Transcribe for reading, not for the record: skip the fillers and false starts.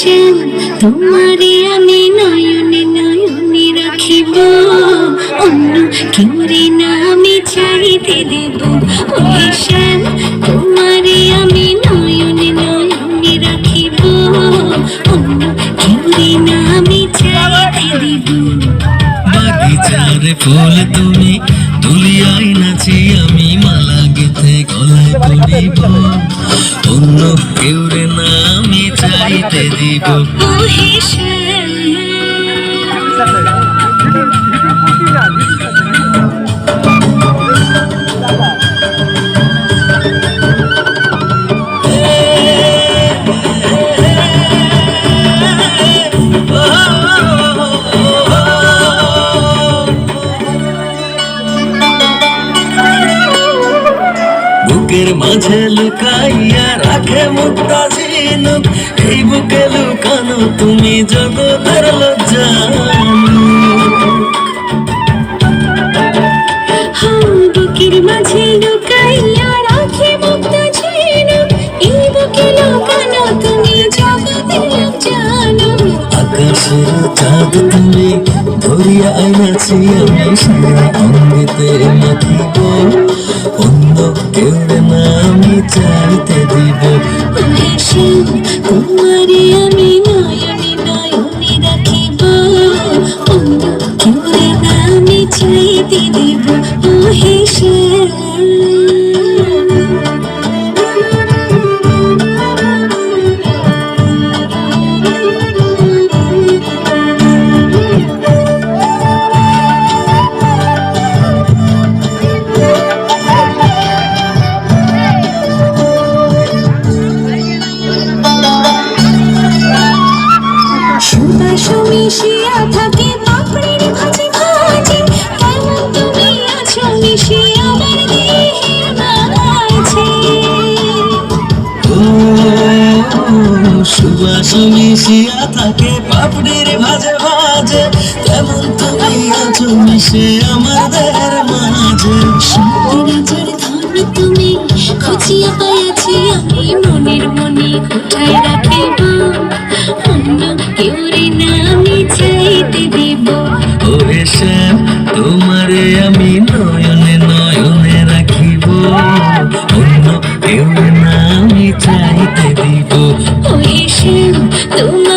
শ্যাম তোমারে আমি নয়নে নয়নে রাখিব, অন্য কেউরে না আমি চাইতে দেব। ওহে শ্যাম তোমারে আমি নয়নে নয়নে রাখিব, অন্য কেউরে না আমি চাইতে দেব। বাগিচার ফুল তুমি তুলিয়াই নাচি আমি মালা গেথে গলায় পরিব, অন্য কেউরে না আমি চাইতে দিব। ওহে শ্যাম বুকের মাঝে লুকাইয়া রাখে মুক্তা ঝিনুক, এই বুকে লুকানো তুমি জগতের লজ্জা। বুকের মাঝে লুকাইয়া রাখে মুক্তা ঝিনুক, এই বুকে লুকানো তুমি জগতের জানো। আকাশের চাঁদ তুমি ধরিয়া আইনাছি আমি সারা অঙ্গেতে মাখিব, অন্য কেউরে না আমি চাইতে দিব। ওহে শ্যাম তোমারে আমি নয়নে নয়নে রাখিব, অন্য কেউরে না আমি চাইতে দেব। ওহে শ্যাম সুবাস মিশিয়া থাকে পাপড়ির ভাজি ভাজি, কেমন তুমি আছো মিশিয়ে আমার দেহের মাঝে। সুবাস মিশিয়া থাকে পাপড়ির ভাজে ভাজে, তেমন তুমি আছো মিশে আমাদের মাঝে। সত্যি ধন তুমি খুঁজিয়া পাইয়াছি আমি মনের মনে কোথায় রাখিব, অন্য কেউরে না আমি চাইতে দেব। ওহে শ্যাম তোমারে আমি নয়নে নয়নে রাখিব, অন্য কেউরে না আমি চাইতে দিব। ওহে শ্যাম তোমার